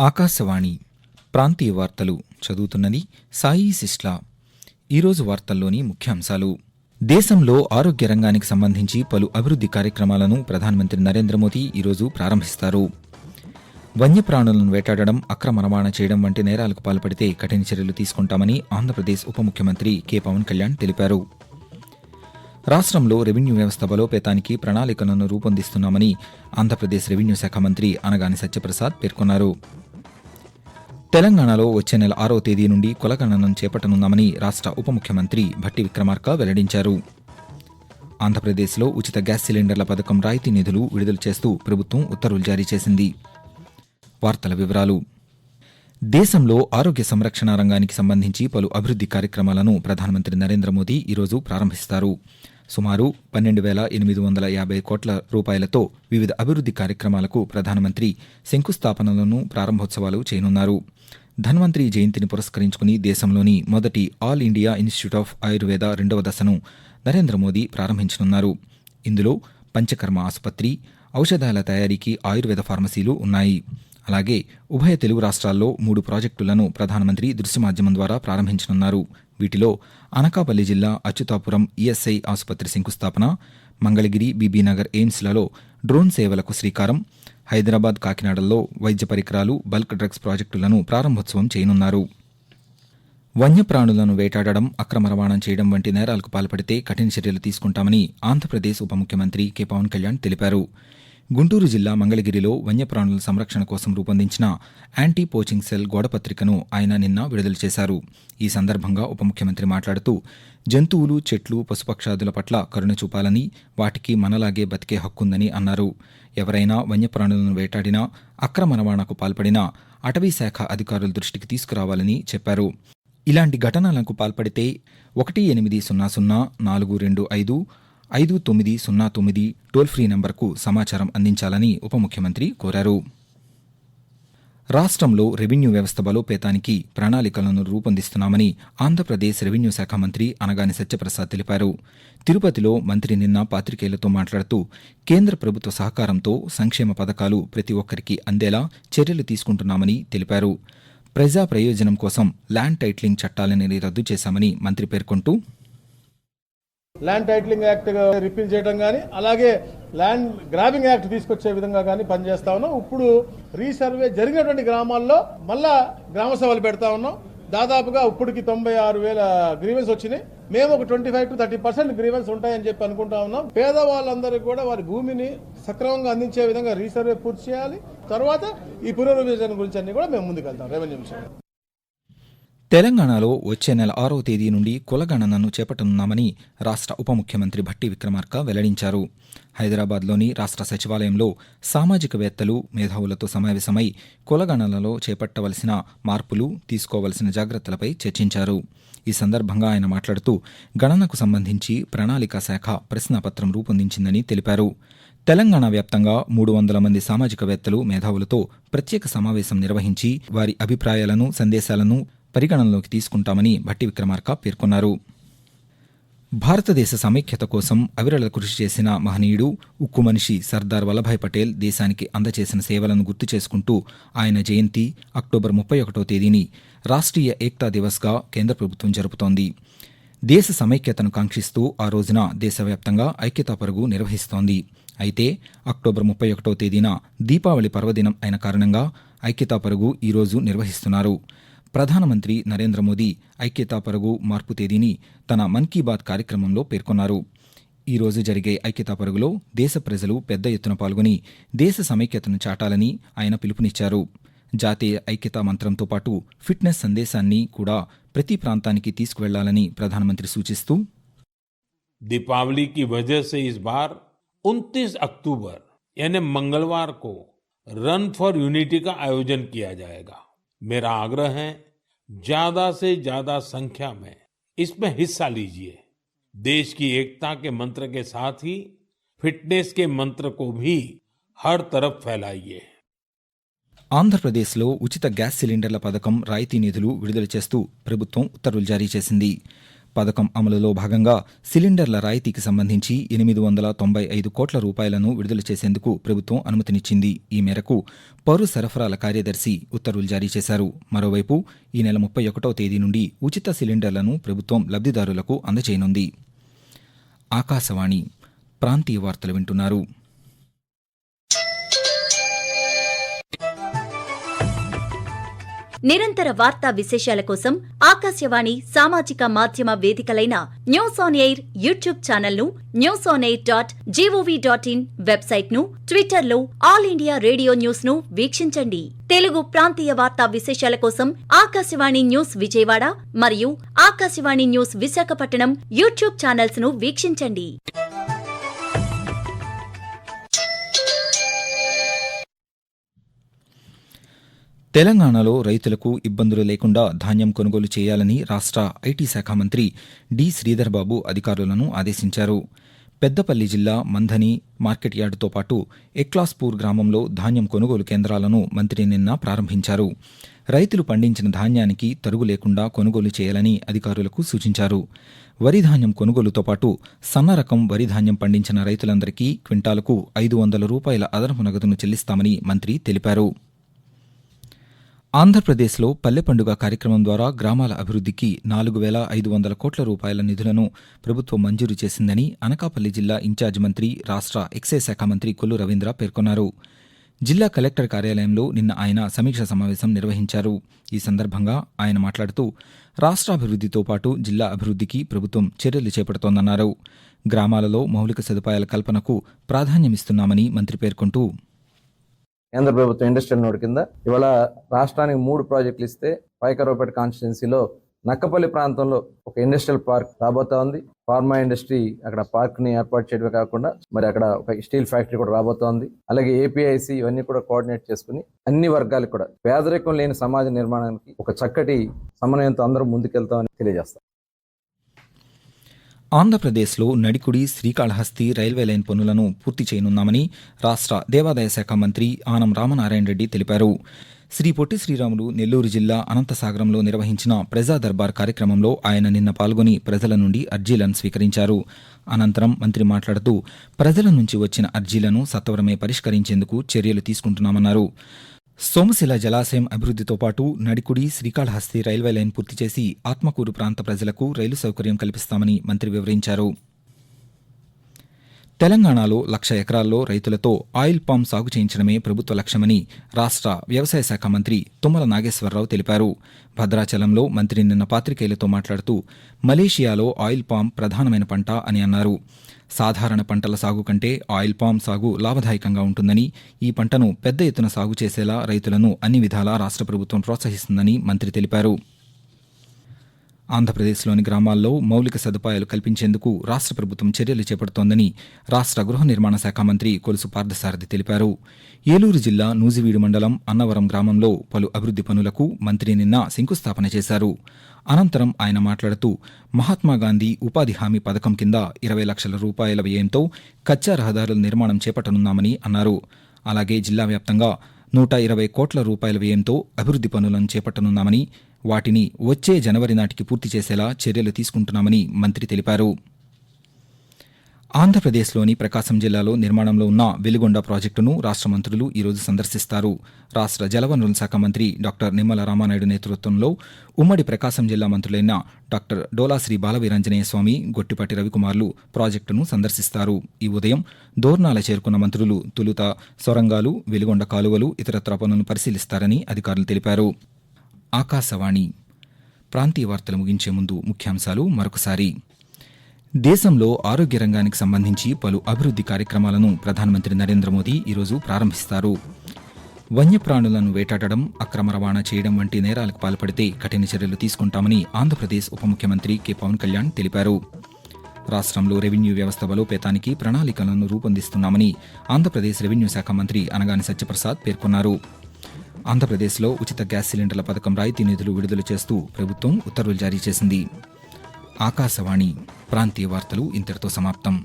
ఆకాశవాణి ప్రాంతీయ వార్తలు చదువుతున్నది సాయి సిస్లా. ఈరోజు వార్తల్లోని ముఖ్యాంశాలు. దేశంలో ఆరోగ్య రంగానికి సంబంధించి పలు అభివృద్ది కార్యక్రమాలను ప్రధానమంత్రి నరేంద్ర మోదీ ఈరోజు ప్రారంభిస్తారు. వన్యప్రాణులను వేటాడడం, అక్రమ రవాణా చేయడం వంటి నేరాలకు పాల్పడితే కఠిన చర్యలు తీసుకుంటామని ఆంధ్రప్రదేశ్ ఉప ముఖ్యమంత్రి కె పవన్ కళ్యాణ్ తెలిపారు. రాష్ట్రంలో రెవెన్యూ వ్యవస్థ బలోపేతానికి ప్రణాళికలను రూపొందిస్తున్నామని ఆంధ్రప్రదేశ్ రెవెన్యూ శాఖ మంత్రి అనగాని సత్యప్రసాద్ పేర్కొన్నారు. తెలంగాణలో వచ్చే నెల 6వ తేదీ నుండి కులగణనను చేపట్టనున్నామని రాష్ట్ర ఉప ముఖ్యమంత్రి భట్టి విక్రమార్క వెల్లడించారు. ఆంధ్రప్రదేశ్లో ఉచిత గ్యాస్ సిలిండర్ల పథకం రాయితీ నిధులు విడుదల చేస్తూ ప్రభుత్వం ఉత్తర్వులు జారీ చేసింది. వార్తల వివరాలు. దేశంలో ఆరోగ్య సంరక్షణ రంగానికి సంబంధించి పలు అభివృద్ది కార్యక్రమాలను ప్రధానమంత్రి నరేంద్ర మోదీ ఈరోజు ప్రారంభిస్తారు. సుమారు 12,850 కోట్ల రూపాయలతో వివిధ అభివృద్ది కార్యక్రమాలకు ప్రధానమంత్రి శంకుస్థాపనలను, ప్రారంభోత్సవాలు చేయనున్నారు. ధన్వంతరి జయంతిని పురస్కరించుకుని దేశంలోని మొదటి all India institute of Ayurveda 2వ దశను నరేంద్ర మోదీ ప్రారంభించనున్నారు. ఇందులో పంచకర్మ ఆసుపత్రి, ఔషధాల తయారీకి ఆయుర్వేద ఫార్మసీలు ఉన్నాయి. అలాగే ఉభయ తెలుగు రాష్ట్రాల్లో 3 ప్రాజెక్టులను ప్రధానమంత్రి దృశ్య మాధ్యమం ద్వారా ప్రారంభించనున్నారు. వీటిలో అనకాపల్లి జిల్లా అచ్యుతాపురం ఈఎస్ఐ ఆసుపత్రి శంకుస్థాపన, మంగళగిరి, బీబీనగర్ ఎయిమ్స్లలో డ్రోన్ సేవలకు శ్రీకారం, హైదరాబాద్, కాకినాడల్లో వైద్య పరికరాలు, బల్క్ డ్రగ్స్ ప్రాజెక్టులను ప్రారంభోత్సవం చేయనున్నారు. వన్యప్రాణులను వేటాడడం, అక్రమ రవాణా చేయడం వంటి నేరాలకు పాల్పడితే కఠిన చర్యలు తీసుకుంటామని ఆంధ్రప్రదేశ్ ఉప ముఖ్యమంత్రి కె పవన్ కళ్యాణ్ తెలిపారు. గుంటూరు జిల్లా మంగళగిరిలో వన్యప్రాణుల సంరక్షణ కోసం రూపొందించిన యాంటీ పోచింగ్ సెల్ గోడపత్రికను ఆయన నిన్న విడుదల చేశారు. ఈ సందర్భంగా ఉప ముఖ్యమంత్రి మాట్లాడుతూ జంతువులు, చెట్లు, పశుపక్షాదుల పట్ల కరుణ చూపాలని, వాటికి మనలాగే బతికే హక్కుందని అన్నారు. ఎవరైనా వన్యప్రాణులను వేటాడినా, అక్రమ రవాణాకు పాల్పడినా అటవీశాఖ అధికారుల దృష్టికి తీసుకురావాలని చెప్పారు. ఇలాంటి ఘటనలకు పాల్పడితే 1800-425-5909 టోల్ ఫ్రీ నంబర్కు సమాచారం అందించాలని ఉప ముఖ్యమంత్రి కోరారు. రాష్ట్రంలో రెవెన్యూ వ్యవస్థ బలోపేతానికి ప్రణాళికలను రూపొందిస్తున్నామని ఆంధ్రప్రదేశ్ రెవెన్యూ శాఖ మంత్రి అనగాని సత్యప్రసాద్ తెలిపారు. తిరుపతిలో మంత్రి నిన్న పాత్రికేయులతో మాట్లాడుతూ కేంద్ర ప్రభుత్వ సహకారంతో సంక్షేమ పథకాలు ప్రతి ఒక్కరికి అందేలా చర్యలు తీసుకుంటున్నామని తెలిపారు. ప్రజా ప్రయోజనం కోసం ల్యాండ్ టైటిలింగ్ చట్టాలని రద్దు చేశామని మంత్రి పేర్కొంటూ, ల్యాండ్ టైటిలింగ్ యాక్ట్ రిపీల్ చేయడం కానీ, అలాగే ల్యాండ్ గ్రాబింగ్ యాక్ట్ తీసుకొచ్చే విధంగా కానీ పనిచేస్తా ఉన్నాం. ఇప్పుడు రీసర్వే జరిగినటువంటి గ్రామాల్లో మళ్ళా గ్రామ సభలు పెడతా ఉన్నాం. దాదాపుగా ఇప్పటికి 96,000 గ్రీవెన్స్ వచ్చినాయి. మేము ఒక 25-30% గ్రీవెన్స్ ఉంటాయని చెప్పి అనుకుంటా ఉన్నాం. పేదవాళ్ళందరికీ కూడా వారి భూమిని సక్రమంగా అందించే విధంగా రీసర్వే పూర్తి చేయాలి. తర్వాత ఈ పునర్విభజన గురించి అన్ని కూడా మేము ముందుకెళ్తాం. రెవెన్యూ విషయంలో తెలంగాణలో వచ్చే నెల 6వ తేదీ నుండి కులగణనను చేపట్టనున్నామని రాష్ట్ర ఉప ముఖ్యమంత్రి భట్టి విక్రమార్క వెల్లడించారు. హైదరాబాద్లోని రాష్ట్ర సచివాలయంలో సామాజికవేత్తలు, మేధావులతో సమావేశమై కులగణనలో చేపట్టవలసిన మార్పులు, తీసుకోవలసిన జాగ్రత్తలపై చర్చించారు. ఈ సందర్భంగా ఆయన మాట్లాడుతూ గణనకు సంబంధించి ప్రణాళికా శాఖ ప్రశ్నాపత్రం రూపొందించిందని తెలిపారు. తెలంగాణ వ్యాప్తంగా 300 మంది సామాజికవేత్తలు, మేధావులతో ప్రత్యేక సమావేశం నిర్వహించి వారి అభిప్రాయాలను, సందేశాలను పరిగణనలోకి తీసుకుంటామని భట్టి విక్రమార్క పేర్కొన్నారు. భారతదేశ సమైక్యత కోసం అవిరళ కృషి చేసిన మహనీయుడు, ఉక్కు మనిషి సర్దార్ వల్లభాయ్ పటేల్ దేశానికి అందచేసిన సేవలను గుర్తు చేసుకుంటూ ఆయన జయంతి అక్టోబర్ 31వ తేదీని రాష్ట్రీయ ఏక్తా దివస్గా కేంద్ర ప్రభుత్వం జరుపుతోంది. దేశ సమైక్యతను కాంక్షిస్తూ ఆ రోజున దేశవ్యాప్తంగా ఐక్యతా పరుగు నిర్వహిస్తోంది. అయితే అక్టోబర్ 31వ తేదీన దీపావళి పర్వదినం అయిన కారణంగా ఐక్యతా పరుగు ఈరోజు నిర్వహిస్తున్నారు. ప్రధానమంత్రి నరేంద్ర మోదీ ఐక్యతా పరుగు మార్పు తేదీని తన మన్ కీ బాత్ కార్యక్రమంలో పేర్కొన్నారు. ఈ రోజు జరిగే ఐక్యతా పరుగులో దేశ ప్రజలు పెద్ద ఎత్తున పాల్గొని దేశ సమైక్యతను చాటాలని ఆయన పిలుపునిచ్చారు. జాతీయ ఐక్యతా మంత్రంతో పాటు ఫిట్నెస్ సందేశాన్ని కూడా ప్రతి ప్రాంతానికి తీసుకువెళ్లాలని ప్రధానమంత్రి సూచిస్తూ, दीपावली की वजह से इस बार 29 अक्टूबर यानी मंगलवार को रन फॉर यूनिटी का आयोजन किया जाएगा. मेरा आग्रह है ज्यादा से ज्यादा संख्या में इसमें हिस्सा लीजिए. देश की एकता के मंत्र के साथ ही फिटनेस के मंत्र को भी हर तरफ फैलाइए. ఆంధ్రప్రదేశ్లో ఉచిత గ్యాస్ సిలిండర్ల పథకం రాయితీ నిధులు విడుదల చేస్తూ ప్రభుత్వం ఉత్తర్వులు జారీ చేసింది. పథకం అమలులో భాగంగా సిలిండర్ల రాయితీకి సంబంధించి 895 కోట్ల రూపాయలను విడుదల చేసేందుకు ప్రభుత్వం అనుమతినిచ్చింది. ఈ మేరకు పౌర సరఫరాల కార్యదర్శి ఉత్తర్వులు జారీ చేశారు. మరోవైపు ఈ నెల 31వ తేదీ నుండి ఉచిత సిలిండర్లను ప్రభుత్వం లబ్ధిదారులకు అందజేయనుంది. ఆకాశవాణి ప్రాంతీయ వార్తలు వింటున్నారు. నిరంతర వార్తా విశేషాల కోసం ఆకాశవాణి సామాజిక మాధ్యమ వేదికలైన news on air YouTube channel ను, newsonair.gov.in వెబ్సైట్ ను, ట్విట్టర్ లో ఆల్ ఇండియా రేడియో న్యూస్ ను వీక్షించండి. తెలుగు ప్రాంతీయ వార్తా విశేషాల కోసం ఆకాశవాణి న్యూస్ విజయవాడ మరియు Akashvani news Visakhapatnam YouTube channels ను వీక్షించండి. తెలంగాణలో రైతులకు ఇబ్బందులు లేకుండా ధాన్యం కొనుగోలు చేయాలని రాష్ట్ర ఐటీ శాఖ మంత్రి డి. శ్రీధర్బాబు అధికారులను ఆదేశించారు. పెద్దపల్లి జిల్లా మంథని మార్కెట్ యార్డుతో పాటు ఎక్లాస్పూర్ గ్రామంలో ధాన్యం కొనుగోలు కేంద్రాలను మంత్రి నిన్న ప్రారంభించారు. రైతులు పండించిన ధాన్యానికి తరుగు లేకుండా కొనుగోలు చేయాలని అధికారులకు సూచించారు. వరి ధాన్యం కొనుగోలుతో పాటు సన్న రకం వరి ధాన్యం పండించిన రైతులందరికీ క్వింటాలకు 500 రూపాయల అదనపు నగదును చెల్లిస్తామని మంత్రి తెలిపారు. ఆంధ్రప్రదేశ్లో పల్లె పండుగ కార్యక్రమం ద్వారా గ్రామాల అభివృద్ధికి 4,500 కోట్ల రూపాయల నిధులను ప్రభుత్వం మంజూరు చేసిందని అనకాపల్లి జిల్లా ఇన్ఛార్జ్ మంత్రి, రాష్ట్ర ఎక్సైజ్ శాఖ మంత్రి కొల్లు రవీంద్ర పేర్కొన్నారు. జిల్లా కలెక్టర్ కార్యాలయంలో నిన్న ఆయన సమీక్ష సమావేశం నిర్వహించారు. ఈ సందర్భంగా ఆయన మాట్లాడుతూ రాష్ట్రాభివృద్ధితో పాటు జిల్లా అభివృద్ధికి ప్రభుత్వం చర్యలు చేపడుతోందన్నారు. గ్రామాలలో మౌలిక సదుపాయాల కల్పనకు ప్రాధాన్యమిస్తున్నామని మంత్రి పేర్కొంటూ కేంద్ర ప్రభుత్వం ఇండస్ట్రియల్ నోడ్ కింద ఇవాళ రాష్ట్రానికి 3 ప్రాజెక్టులు ఇస్తే పైకరావుపేట కాన్స్టిట్యున్సీలో నక్కపల్లి ప్రాంతంలో ఒక ఇండస్ట్రియల్ పార్క్ రాబోతా ఉంది. ఫార్మా ఇండస్ట్రీ అక్కడ పార్క్ ని ఏర్పాటు చేయడమే కాకుండా మరి అక్కడ ఒక స్టీల్ ఫ్యాక్టరీ కూడా రాబోతోంది. అలాగే ఏపీఐసి ఇవన్నీ కూడా కోఆర్డినేట్ చేసుకుని అన్ని వర్గాలకు కూడా పేదరికం లేని సమాజ నిర్మాణానికి ఒక చక్కటి సమన్వయంతో అందరూ ముందుకెళ్తామని తెలియజేస్తాం. ఆంధ్రప్రదేశ్లో నడికుడి శ్రీకాళహస్తి రైల్వే లైన్ పనులను పూర్తి చేయనున్నామని రాష్ట్ర దేవాదాయ శాఖ మంత్రి ఆనం రామనారాయణ రెడ్డి తెలిపారు. శ్రీ పొట్టి శ్రీరాములు నెల్లూరు జిల్లా అనంతసాగరంలో నిర్వహించిన ప్రజా దర్బార్ కార్యక్రమంలో ఆయన నిన్న పాల్గొని ప్రజల నుండి అర్జీలను స్వీకరించారు. అనంతరం మంత్రి మాట్లాడుతూ ప్రజల నుంచి వచ్చిన అర్జీలను సత్వరమే పరిష్కరించేందుకు చర్యలు తీసుకుంటున్నామన్నారు. సోమశిల జలాశయం అభివృద్ధితో పాటు నడికుడి శ్రీకాళహస్తి రైల్వే లైన్ పూర్తి చేసి ఆత్మకూరు ప్రాంత ప్రజలకు రైలు సౌకర్యం కల్పిస్తామని మంత్రి వివరించారు. తెలంగాణలో 1,00,000 ఎకరాల్లో రైతులతో ఆయిల్ పామ్ సాగు చేయించడమే ప్రభుత్వ లక్ష్యమని రాష్ట్ర వ్యవసాయ శాఖ మంత్రి తుమ్మల నాగేశ్వరరావు తెలిపారు. భద్రాచలంలో మంత్రి నిన్న పాత్రికేయులతో మాట్లాడుతూ మలేషియాలో ఆయిల్ పామ్ ప్రధానమైన పంట అని అన్నారు. సాధారణ పంటల సాగు కంటే ఆయిల్ పామ్ సాగు లాభదాయకంగా ఉంటుందని, ఈ పంటను పెద్ద ఎత్తున సాగు చేసేలా రైతులను అన్ని విధాలా రాష్ట్ర ప్రభుత్వం ప్రోత్సహిస్తుందని మంత్రి తెలిపారు. ఆంధ్రప్రదేశ్లోని గ్రామాల్లో మౌలిక సదుపాయాలు కల్పించేందుకు రాష్ట్ర ప్రభుత్వం చర్యలు చేపడుతోందని రాష్ట్ర గృహ నిర్మాణ శాఖ మంత్రి కొలుసు పార్థసారథి తెలిపారు. ఏలూరు జిల్లా నూజివీడు మండలం అన్నవరం గ్రామంలో పలు అభివృద్ధి పనులకు మంత్రి నిన్న శంకుస్థాపన చేశారు. అనంతరం ఆయన మాట్లాడుతూ మహాత్మాగాంధీ ఉపాధి హామీ పథకం కింద 20 లక్షల రూపాయల వ్యయంతో కచ్చా రహదారుల నిర్మాణం చేపట్టనున్నామని అన్నారు. అలాగే జిల్లా వ్యాప్తంగా 120 కోట్ల రూపాయల వ్యయంతో అభివృద్ధి పనులను చేపట్టనున్నామని, వాటిని వచ్చే జనవరి నాటికి పూర్తి చేసేలా చర్యలు తీసుకుంటున్నామని మంత్రి తెలిపారు. ఆంధ్రప్రదేశ్లోని ప్రకాశం జిల్లాలో నిర్మాణంలో ఉన్న వెలిగొండ ప్రాజెక్టును రాష్ట్ర మంత్రులు ఈరోజు సందర్శిస్తారు. రాష్ట్ర జలవనరుల శాఖ మంత్రి డాక్టర్ నిమ్మల రామానాయుడు నేతృత్వంలో ఉమ్మడి ప్రకాశం జిల్లా మంత్రులైన డాక్టర్ డోలాశ్రీ బాలవీరాంజనేయ స్వామి, గొట్టిపాటి రవికుమార్లు ప్రాజెక్టును సందర్శిస్తారు. ఈ ఉదయం దోర్నాల చేరుకున్న మంత్రులు తొలుత సొరంగాలు, వెలిగొండ కాలువలు, ఇతరత్రా పనులను పరిశీలిస్తారని అధికారులు తెలిపారు. ఆకాశవాణి ప్రాంతీయ వార్తలు ముగించే ముందు ముఖ్యాంశాలు మరొకసారి. దేశంలో ఆరోగ్య రంగానికి సంబంధించి పలు అభివృద్ధి కార్యక్రమాలను ప్రధానమంత్రి నరేంద్ర మోదీ ఈరోజు ప్రారంభిస్తారు. వన్యప్రాణులను వేటాడడం, అక్రమ రవాణా చేయడం వంటి నేరాలకు పాల్పడితే కఠిన చర్యలు తీసుకుంటామని ఆంధ్రప్రదేశ్ ఉప ముఖ్యమంత్రి కె. పవన్ కళ్యాణ్ తెలిపారు. రాష్ట్రంలో రెవెన్యూ వ్యవస్థ బలోపేతానికి ప్రణాళికలను రూపొందిస్తున్నామని ఆంధ్రప్రదేశ్ రెవెన్యూ శాఖ మంత్రి అనగాని సత్యప్రసాద్ పేర్కొన్నారు. ఆంధ్రప్రదేశ్లో ఉచిత గ్యాస్ సిలిండర్ల పథకం రాయితీ నిధులు విడుదల చేస్తూ ప్రభుత్వం ఉత్తర్వులు జారీ చేసింది. ఆకాశవాణి ప్రాంతీయ వార్తలు ఇంతటితో సమాప్తం.